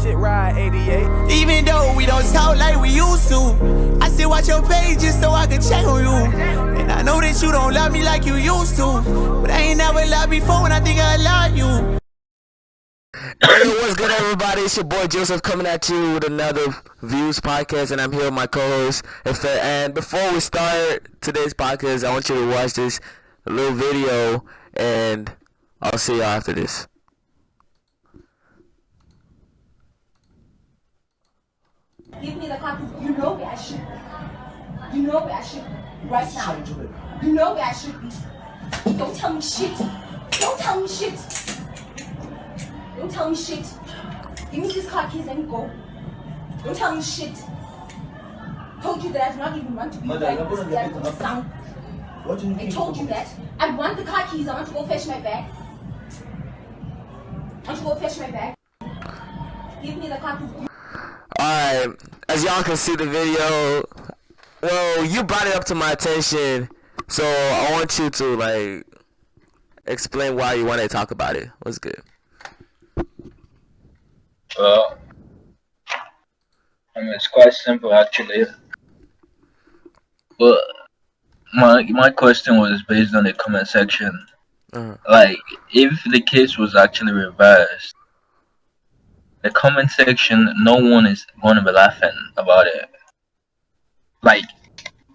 shit ride 88. Even though we don't talk like we used to, I still watch your pages so I can check on you. And I know that you don't love me like you used to, but I ain't never loved before when I think I love you. Hey, what's good, everybody? It's your boy Joseph coming at you with another Views podcast, and I'm here with my co-host. And before we start today's podcast, I want you to watch this little video, and I'll see y'all after this. Give me the copies. You know where I should be. You know where I should be right now. You know where I should be. Don't tell me shit. Don't tell me shit. Don't tell me shit. Give me these car keys and go. Don't tell me shit. Told you that I do not even want to be like this sound. I told you that. I want the car keys. I want to go fetch my bag. I want to go fetch my bag. Give me the car keys. Alright, as y'all can see the video, well, you brought it up to my attention, so I want you to, like, explain why you want to talk about it. What's good? Well, I mean, it's quite simple actually. But my question was based on the comment section. Like, if the case was actually reversed, the comment section, no one is going to be laughing about it. Like,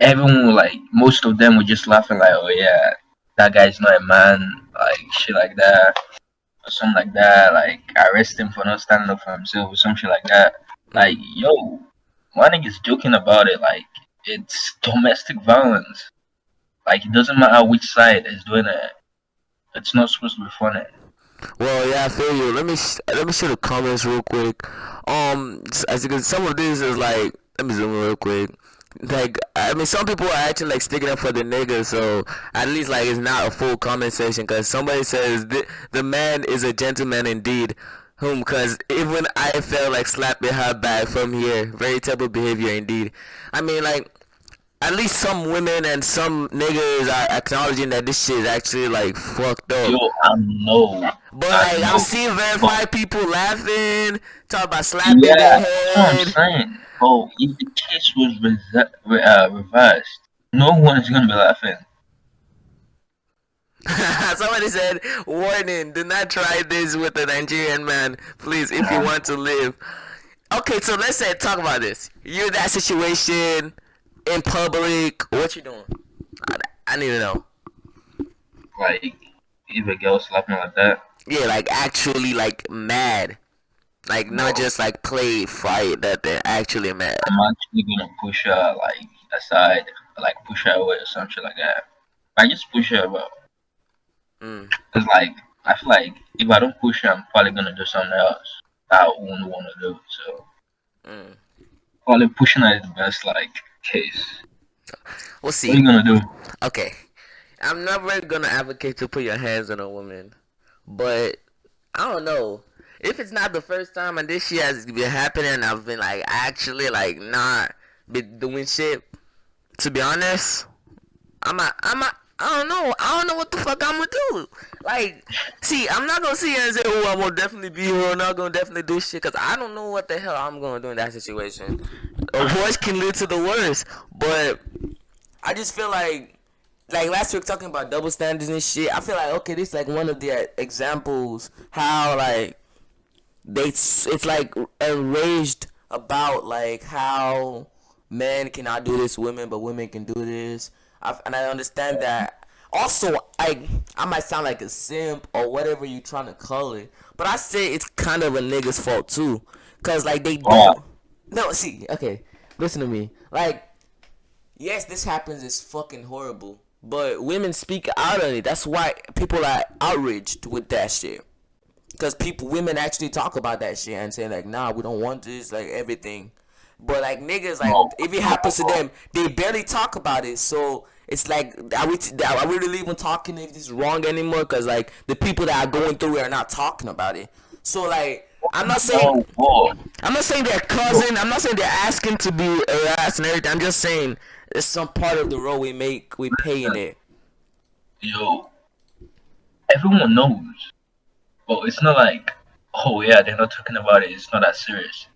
everyone, like, most of them were just laughing like, oh yeah, that guy's not a man, like, shit like that. Or something like that, like arrest him for not standing up for himself or some shit like that. Like, yo, my nigga's joking about it. Like, it's domestic violence. Like, it doesn't matter which side is doing it. It's not supposed to be funny. Well, yeah, I feel you. Let me show the comments real quick. As you can, some of this is like, let me zoom real quick. Like, I mean, some people are actually like sticking up for the niggas, so at least like it's not a full comment section. Cause somebody says the man is a gentleman indeed, cause even I felt like slapping her back from here. Very terrible behavior indeed. I mean, like, at least some women and some niggas are acknowledging that this shit is actually like fucked up. Yo, I know. But like, I'm seeing verified people laughing, talking about slapping their head. That's what I'm saying. Oh, if the case was reversed, no one is gonna be laughing. Somebody said, warning, do not try this with a Nigerian man, please, if you want to live. Okay, so let's talk about this. You're in that situation, in public, what you doing? I need to know. Like, if a girl slapping like that? Yeah, like actually like mad. Like, not just like play fight, that they're actually mad. I'm actually gonna push her like aside, like push her away or something like that. I just push her about. Cause like, I feel like if I don't push her, I'm probably gonna do something else that I wouldn't want to do. So probably pushing her is the best like case. We'll see. What are you gonna do? Okay, I'm not really gonna advocate to put your hands on a woman, but I don't know. If it's not the first time and this shit has been happening and I've been like actually like not been doing shit, to be honest, I don't know what the fuck I'm gonna do. Like, see, I'm not gonna sit here and say, oh, I'm gonna definitely be here, I'm not gonna definitely do shit, cause I don't know what the hell I'm gonna do in that situation. A worst can lead to the worst, but I just feel like last week talking about double standards and shit, I feel like, okay, this is like one of the examples how like it's like enraged about like how men cannot do this to women, but women can do this. And I understand that. Also, I might sound like a simp or whatever you trying to call it, but I say it's kind of a nigga's fault too, cause like they don't. No, see, okay, listen to me. Like, yes, this happens. It's fucking horrible, but women speak out on it. That's why people are outraged with that shit. Cause women actually talk about that shit and say like, nah, we don't want this, like everything. But like niggas, like if it happens to them, they barely talk about it. So it's like, are we really even talking if this is wrong anymore? Cause like the people that are going through it are not talking about it. So like, I'm not saying they're cousin. I'm not saying they're asking to be harassed and everything. I'm just saying it's some part of the role we pay in it. Yo, everyone knows. But it's not like oh yeah, they're not talking about it. It's not that serious.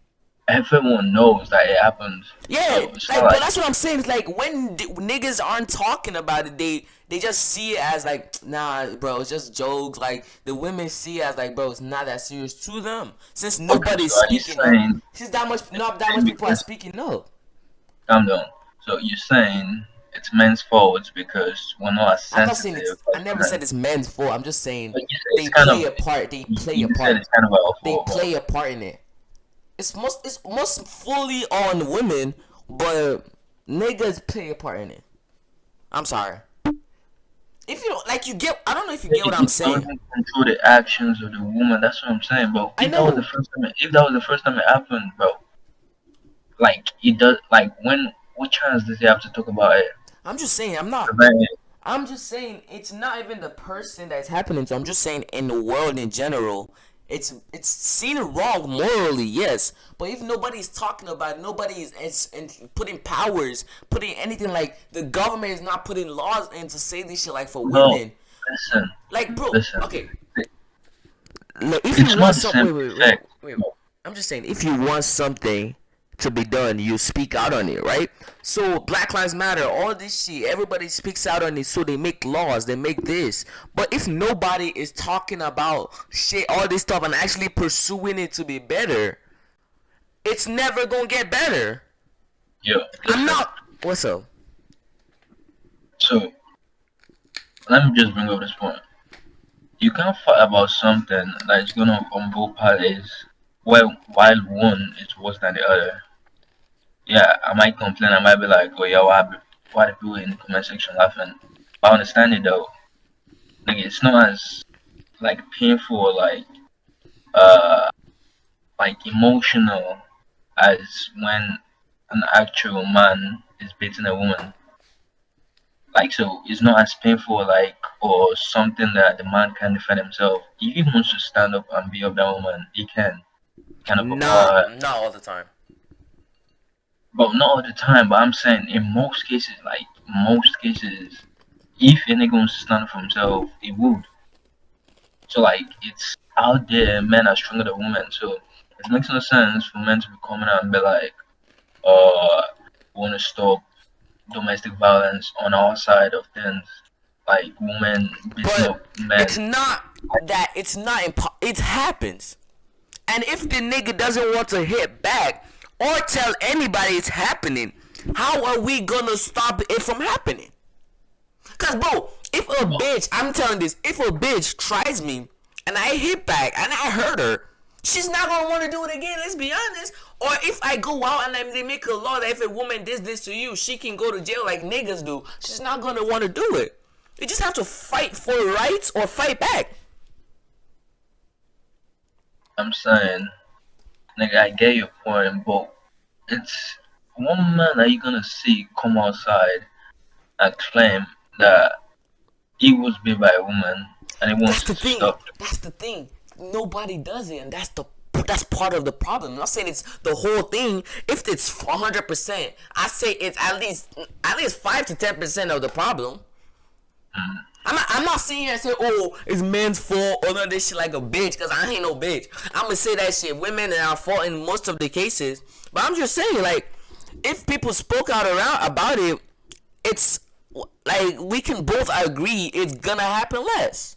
Everyone knows that it happens. Yeah, So it's like, not but like that's what I'm saying. It's like when niggas aren't talking about it, they just see it as like, nah, bro, it's just jokes. Like the women see it as like, bro, it's not that serious to them since okay. nobody's So are you speaking up. saying Since not that much people are because speaking up. calm down? So you're saying it's men's fault because we're not as I'm not saying it's. sensitive I as never women. said it's men's fault. I'm just saying But you say they it's kind play of a part. They play a you said part. it's kind of our They fault, but play a part in it. It's most fully on women, but niggas play a part in it. I'm sorry. If you don't like, you get. I don't know if you get what I'm it saying. doesn't control the actions of the woman. That's what I'm saying, bro. I If that was the know. first time, if that was the first time it happened, bro, like it does. Like when, what chance does he have to talk about it? I'm just saying. I'm not. Prevent it? I'm just saying it's not even the person that's happening to. I'm just saying in the world in general, it's seen wrong morally, yes. But if nobody's talking about it, nobody's and putting powers, putting anything like the government is not putting laws in to say this shit like for No, women. listen, Like, bro, listen. okay. Look, if It's you want not the something, same effect. wait. I'm just saying, if you want something to be done, you speak out on it, right? So Black Lives Matter, all this shit, everybody speaks out on it, so they make laws, they make this. But if nobody is talking about shit, all this stuff, and actually pursuing it to be better, it's never gonna get better. Yeah, I'm listen. not. What's up? So let me just bring up this point. You can't fight about something that is gonna on both parties. Well, while one is worse than the other. Yeah, I might complain. I might be like, "Oh yeah, why the people in the comment section laughing?" But I understand it though. Like it's not as like painful or like emotional as when an actual man is beating a woman. Like so, it's not as painful like or something that the man can defend himself. If he wants to stand up and beat up that woman, he can. Kind of Not, overpower her. not all the time. But not all the time. But I'm saying in most cases, like most cases, if a nigga wants to stand up for himself, he would. So like it's out there, men are stronger than women. So it makes no sense for men to be coming out and be like, want to stop domestic violence on our side of things, like women beating But up men. it's not that. It's not. It happens. And if the nigga doesn't want to hit back or tell anybody it's happening, how are we gonna stop it from happening? Cause bro, if a bitch, I'm telling this, if a bitch tries me and I hit back and I hurt her, she's not gonna want to do it again. Let's be honest. Or if I go out and they make a law that if a woman does this to you, she can go to jail like niggas do, she's not gonna want to do it. You just have to fight for rights or fight back. I'm saying, nigga, I get your point, but it's one man that you're gonna see come outside and claim that he was beat by a woman and he wants That's the to thing. stop. That's the thing. Nobody does it, and that's part of the problem. I'm not saying it's the whole thing. If it's 100%, I say it's at least 5 to 10% of the problem. I'm not saying I say, oh, it's men's fault or none of this shit like a bitch, because I ain't no bitch. I'm gonna say that shit. Women are fault in most of the cases. But I'm just saying, like, if people spoke out around about it, it's like we can both agree it's gonna happen less.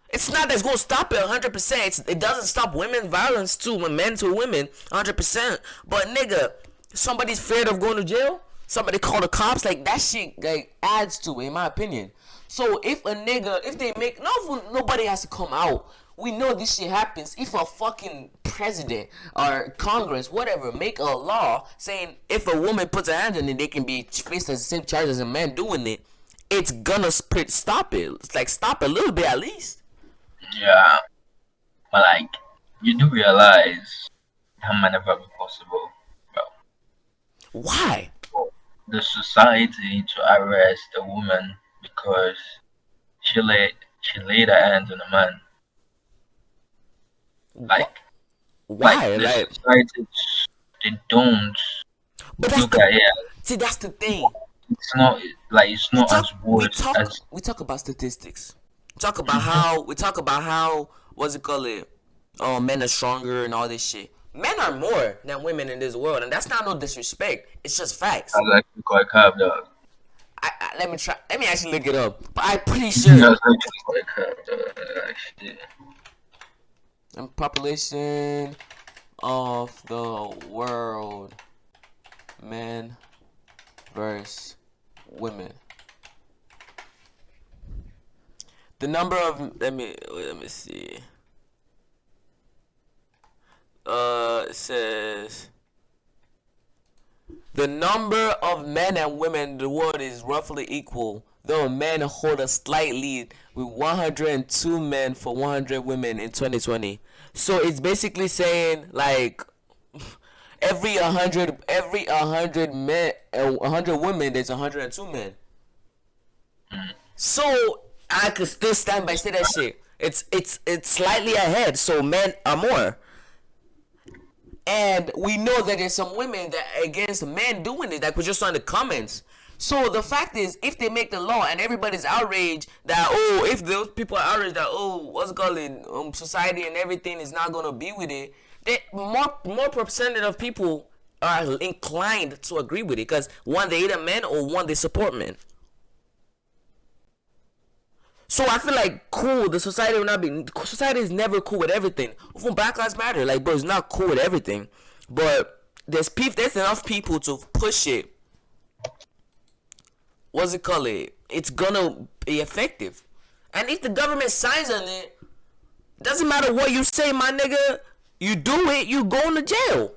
It's not that's gonna stop it 100%. It doesn't stop women's violence to men to women 100%. But nigga, somebody's afraid of going to jail. Somebody call the cops. Like that shit like adds to it, in my opinion. So if a nigga, if they make nobody has to come out. We know this shit happens. If a fucking president or Congress, whatever, make a law saying if a woman puts her hands on it, they can be faced as the same charge as a man doing it. It's gonna stop it. It's like stop a little bit at least. Yeah, but like you do realize that might never be possible, bro. Why? The society to arrest a woman because she laid her hands on a man. Like Why? the Like, society, they don't but that's look at it. see, that's the thing. It's not like it's not as worse as We talk about statistics. We talk about how what's it called it? oh, men are stronger and all this shit. Men are more than women in this world, and that's not no disrespect. It's just facts. That's actually quite cap, dog. Let me try. Let me actually look it up. But I'm pretty That's sure. actually quite cap, dog. Actually. The population of the world, men versus women. The number of let me see. It says the number of men and women in the world is roughly equal, though men hold a slight lead with 102 men for 100 women in 2020. So it's basically saying like every 100 men 100 women there's 102 men. So I could still stand by say that shit. It's slightly ahead, so men are more. And we know that there's some women that are against men doing it, like we just saw in the comments. So the fact is, if they make the law and everybody's outraged that, oh, if those people are outraged that, oh, what's it called, society and everything is not gonna be with it, they, more percentage of people are inclined to agree with it, because one, they either men, or one, they support men. So I feel like cool, the society will not be. Society is never cool with everything. From Black Lives Matter, like, bro, it's not cool with everything. But there's enough people to push it. What's it called? It's gonna be effective. And if the government signs on it, doesn't matter what you say, my nigga. You do it, you go to jail.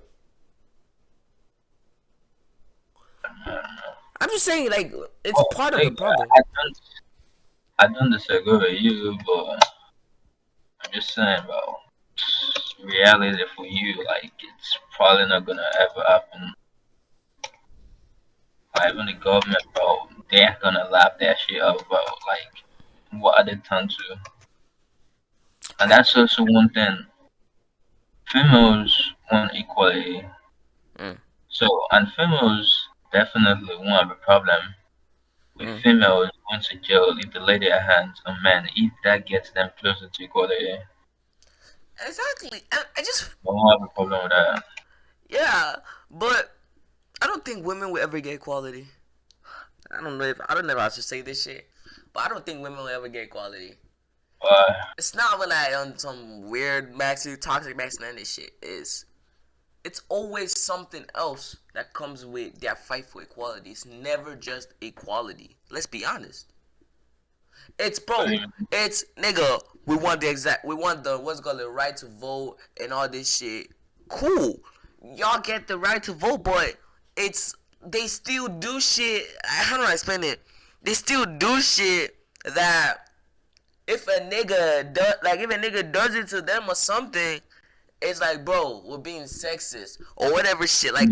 I'm just saying, like, it's part of the problem. I don't disagree with you, but I'm just saying, bro. Reality for you, like, it's probably not gonna ever happen. Like, even the government, bro, they're gonna laugh that shit up, bro. Like, what are they trying to? And that's also one thing. Females want equality. So, and females definitely won't have a problem with females going to jail if they lay their hands on men, if that gets them closer to equality. Exactly. I just don't have a problem with that. Yeah, but I don't think women will ever get equality. I don't know if I should say this shit, but I don't think women will ever get equality. It's not like on some weird toxic masculinity shit. It's always something else that comes with their fight for equality. It's never just equality. Let's be honest. It's nigga. We want the what's called the right to vote and all this shit. Cool, y'all get the right to vote, but they still do shit. How do I explain it? They still do shit that if a nigga does it to them or something, it's like, bro, we're being sexist or whatever shit. Like,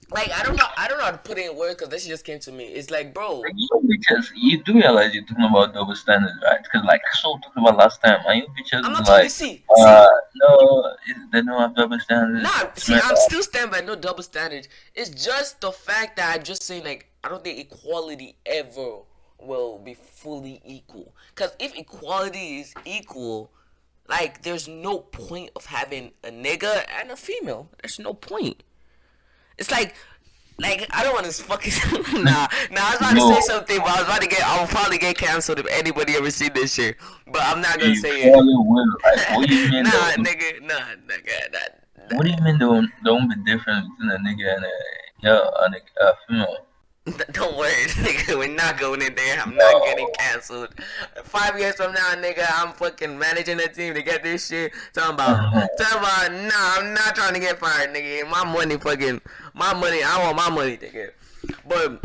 like I don't know how to put it in words because that shit just came to me. It's like, bro, because you do realize you're talking about double standards, right? Because like I saw talking about last time, and you bitches I'm not like, see. no, they don't have double standards. Nah, see, I'm still standing by no double standards. It's just the fact that I'm just saying, like, I don't think equality ever will be fully equal. Because if equality is equal, like, there's no point of having a nigga and a female. There's no point. It's like I don't want to fucking nah. I was about to say something, but I will probably get canceled if anybody ever see this shit. But I'm not gonna say it. Like, what do you mean? Nah. What do you mean don't be different between a nigga and a female? Don't worry, nigga. We're not going in there. I'm not getting canceled. 5 years from now, nigga, I'm fucking managing the team to get this shit. Talking about, nah, I'm not trying to get fired, nigga. My money, I want my money, nigga. But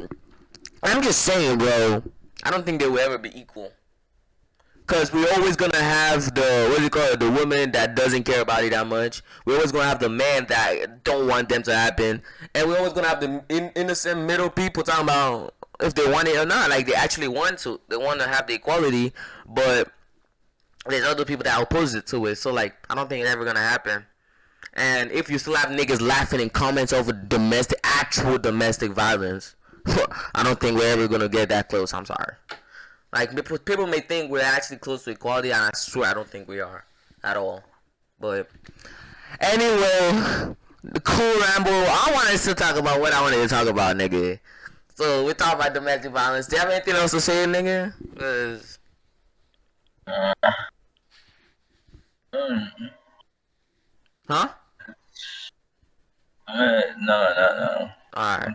I'm just saying, bro. I don't think they will ever be equal. Cause we're always gonna have the woman that doesn't care about it that much. We're always gonna have the man that don't want them to happen, and we're always gonna have the innocent middle people talking about if they want it or not. Like, they actually want to, they want to have the equality, but there's other people that are opposed to it. So like, I don't think it's ever gonna happen. And if you still have niggas laughing in comments over actual domestic violence, I don't think we're ever gonna get that close. I'm sorry. Like, people may think we're actually close to equality, and I swear I don't think we are at all. But anyway, the cool ramble. I wanted to talk about what I wanted to talk about, nigga. So we talk about domestic violence. Do you have anything else to say, nigga? Uh, Huh? No. Alright.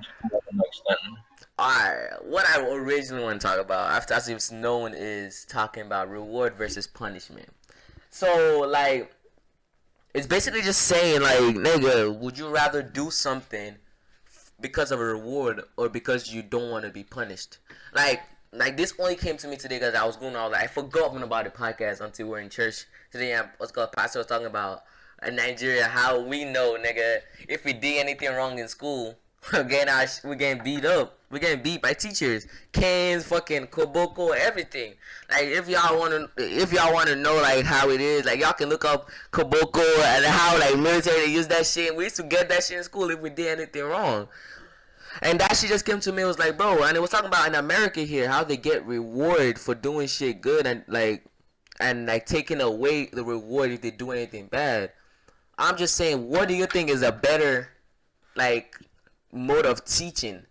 Next time. Alright. What I originally want to talk about, after it's known, is talking about reward versus punishment. So, like, it's basically just saying, like, nigga, would you rather do something because of a reward or because you don't want to be punished? Like this only came to me today because I was going on. Like, I forgot about the podcast until we're in church today. What's called pastor was talking about in Nigeria how we know, nigga, if we did anything wrong in school, we're getting beat up. We're getting beat by teachers, cans, fucking koboko, everything. Like if y'all wanna know like how it is, like y'all can look up koboko and how like military they use that shit. And we used to get that shit in school if we did anything wrong. And that shit just came to me. It was like, bro, and it was talking about in America here how they get reward for doing shit good and taking away the reward if they do anything bad. I'm just saying, what do you think is a better like mode of teaching?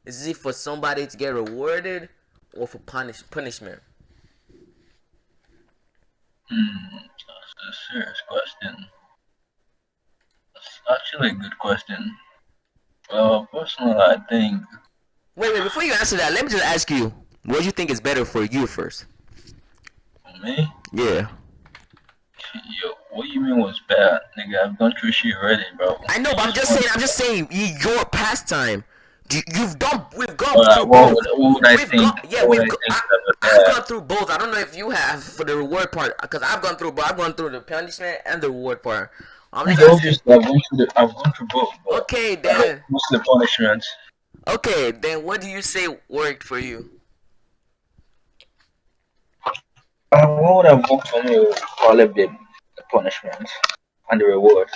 Is it for somebody to get rewarded or for punishment? That's a serious question. That's actually a good question. Personally, I think. Wait, before you answer that, let me just ask you, what do you think is better for you first? For me? Yeah. Yo, what you mean was bad, nigga? I've gone through shit already, bro. I know, but I'm just saying, your pastime. We've gone through what both. would I think? I've gone through both. I don't know if you have for the reward part, because I've gone through both. I've gone through the punishment and the reward part. I've gone through both. But okay, then. Mostly punishments. Okay, then what do you say worked for you? What would have worked for me would probably be the punishment and the reward.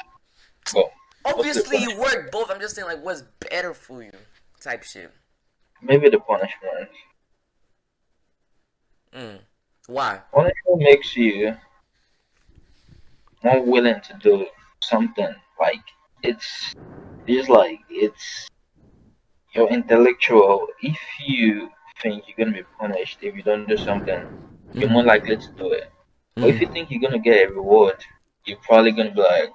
But obviously, you work both. I'm just saying, like, what's better for you, type shit. Maybe the punishment. Why? Punishment makes you more willing to do something. Like it's your intellectual. If you think you're gonna be punished if you don't do something, you're more likely to do it. But if you think you're gonna get a reward, you're probably gonna be like,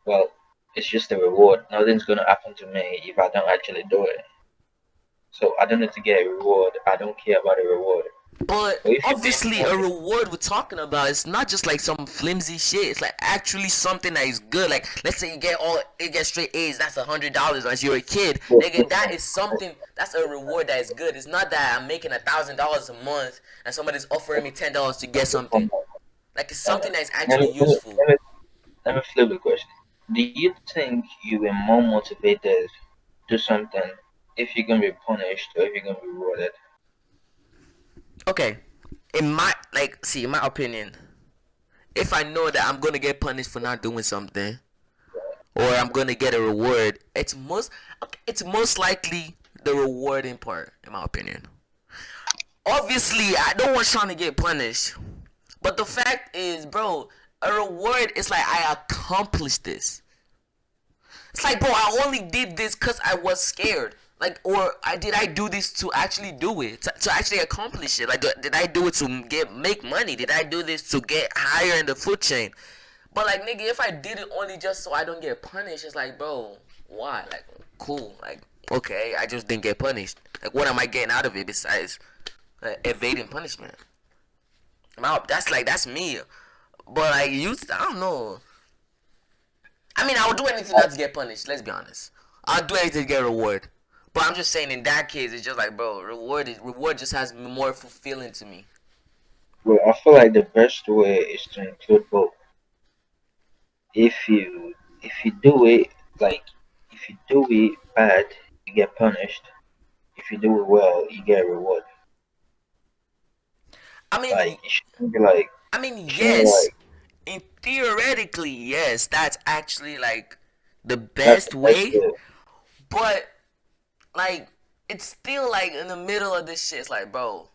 well, it's just a reward. Nothing's gonna happen to me if I don't actually do it. So I don't need to get a reward. I don't care about a reward. But obviously, a reward we're talking about is not just like some flimsy shit. It's like actually something that is good. Like let's say you get straight A's. That's $100 as you're a kid. Nigga, that is something. That's a reward that is good. It's not that I'm making $1,000 a month and somebody's offering me $10 to get something. Like it's something that is actually useful. Let me flip the question. Do you think you were more motivated to do something if you're gonna be punished or if you're gonna be rewarded? Okay, in my opinion, if I know that I'm gonna get punished for not doing something, or I'm gonna get a reward, it's most likely the rewarding part, in my opinion. Obviously, I don't want Sean to get punished, but the fact is, bro, a reward is like I accomplished this. It's like, bro, I only did this because I was scared. Like, or did I do this to actually do it, to actually accomplish it? Like, did I do it to make money? Did I do this to get higher in the food chain? But like, nigga, if I did it only just so I don't get punished, it's like, bro, why? Like, cool, like, okay, I just didn't get punished. Like, what am I getting out of it besides evading punishment? That's me. But like, I don't know. I mean, I would do anything not to get punished. Let's be honest. I'll do anything to get a reward. But I'm just saying, in that case, it's just like, bro, reward just has more fulfilling to me. Well, I feel like the best way is to include both. If you do it bad, you get punished. If you do it well, you get a reward. I mean, like, it shouldn't be like. I mean, yes. In theoretically, yes, that's actually like the best way. But like, it's still like in the middle of this shit. It's like, bro,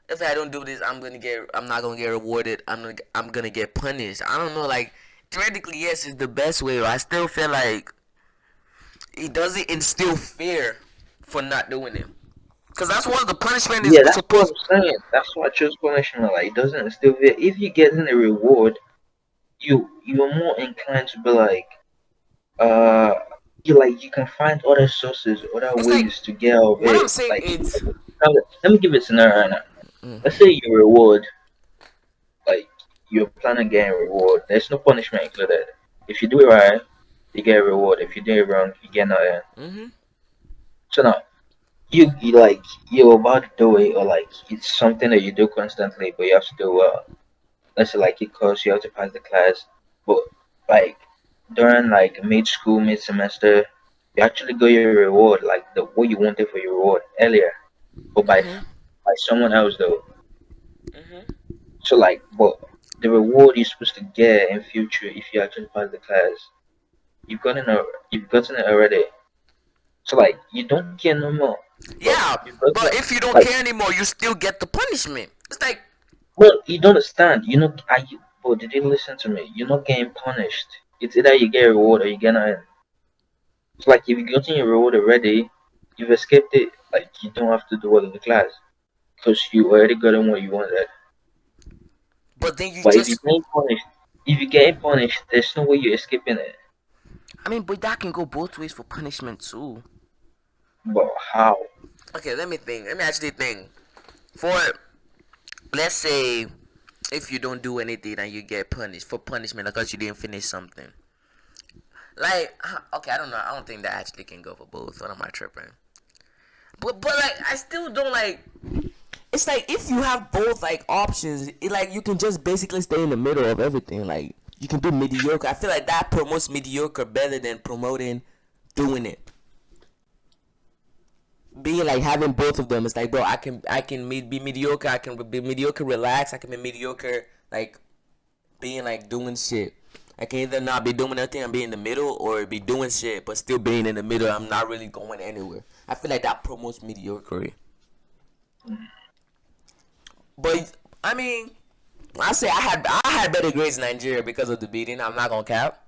if I don't do this, I'm not gonna get rewarded. I'm gonna get punished. I don't know. Like theoretically, yes, it's the best way. But I still feel like it doesn't instill fear for not doing it. Cause that's what the punishment is Yeah, that's what supposed. I'm saying. That's why I chose punishment. Like, it doesn't instill fear. If you get in a reward, you're more inclined to be like, uh, you can find other sources, other It's like ways to get out of what I'm it. saying. Like, It's let me give you a scenario right now. Let's mm-hmm. say you reward, like, you're planning on getting a reward. There's no punishment included. If you do it right, you get a reward. If you do it wrong, you get nothing. Mm-hmm. So now, you're about to do it, or like it's something that you do constantly, but you have to do well. Let's say like it course you have to pass the class, but like during like mid school, mid semester, you actually got your reward, like the what you wanted for your reward earlier, but Mm-hmm. by someone else though. Mm-hmm. So like, but the reward you're supposed to get in future if you actually pass the class, you've gotten it already. So like, you don't care no more, but Yeah, you've gotten but it. if you don't Like, care anymore, you still get the punishment. It's like well, you don't understand. You know, but did you listen to me? You're not getting punished. It's either you get a reward or you get nothing. It's like if you gotten your reward already, you've escaped it. Like you don't have to do well in the class because you already gotten what you wanted. but then you But if you just get punished, if you get punished, there's no way you're escaping it. I mean, but that can go both ways for punishment too. But how? Okay, let me think. Let me actually think. For let's say if you don't do anything and you get punished for punishment because you didn't finish something. Like okay, I don't know. I don't think that actually can go for both. What am I tripping? But like I still don't like. It's like if you have both like options, it like you can just basically stay in the middle of everything. Like you can do mediocre. I feel like that promotes mediocre better than promoting doing it. Being like having both of them, it's like bro, I can be mediocre. I can be mediocre, relax. I can be mediocre, like being like doing shit. I can either not be doing nothing and be in the middle, or be doing shit but still being in the middle. I'm not really going anywhere. I feel like that promotes mediocrity. But I mean, I say I had better grades in Nigeria because of the beating. I'm not gonna cap.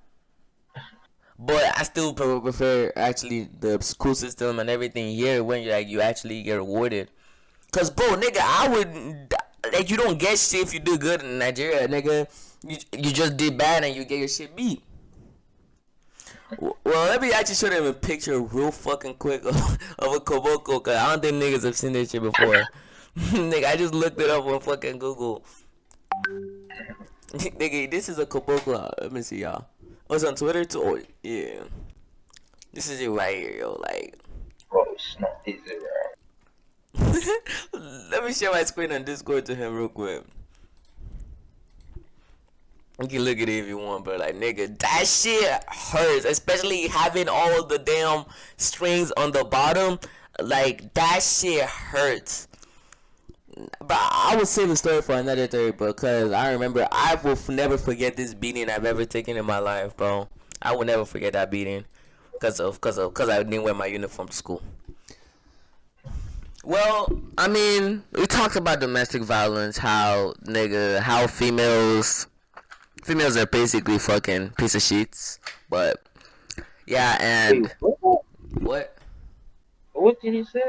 But I still prefer actually the school system and everything here when you actually get rewarded. Cause bro, nigga, I would like you don't get shit if you do good in Nigeria, nigga. You just did bad and you get your shit beat. Well, let me actually show them a picture real fucking quick of a Koboko, cause I don't think niggas have seen this shit before. Nigga, I just looked it up on fucking Google. Nigga, this is a Koboko. Let me see y'all. Oh, it's on Twitter too? Oh, yeah. This is it right here, yo. Like, Bro, it's not easy, bro. let me share my screen on Discord to him real quick. You can look at it if you want, but like, nigga, that shit hurts. Especially having all the damn strings on the bottom. Like, that shit hurts. But I will save the story for another day, because I remember I will never forget this beating I've ever taken in my life, bro. I will never forget that beating because I didn't wear my uniform to school. Well, I mean, we talked about domestic violence, how females are basically fucking piece of sheets, but yeah, and Wait, what? what? What did he say?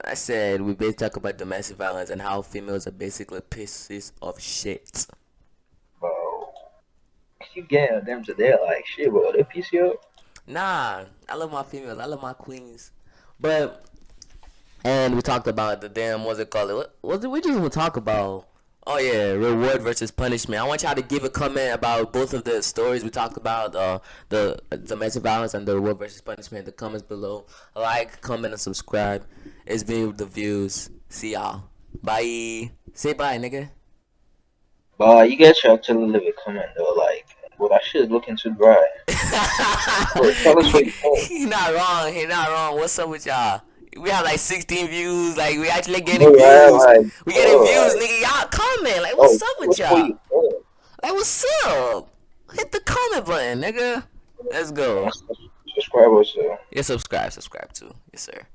I said we basically talk about domestic violence and how females are basically pieces of shit. Bro, you getting them to their like shit, bro. They piece you up. Nah, I love my females. I love my queens. But and we talked about the damn what's it called? What did we just even talk about? Oh yeah, reward versus punishment. I want y'all to give a comment about both of the stories we talked about, the domestic violence and the reward versus punishment. The comments below. Like, comment, and subscribe. It's been the views. See y'all. Bye. Say bye, nigga. But you guys should actually leave a comment though, like, well, that shit is looking too dry. Bro, tell us what you think. He not wrong. He not wrong. What's up with y'all? We have like 16 views. Like, we actually getting No, views. like, We getting views, like, nigga. Y'all comment. Like, what's up with what y'all? you think? Like, what's up? Hit the comment button, nigga. Let's go. Subscribe also. Yeah, subscribe too. Yes, sir.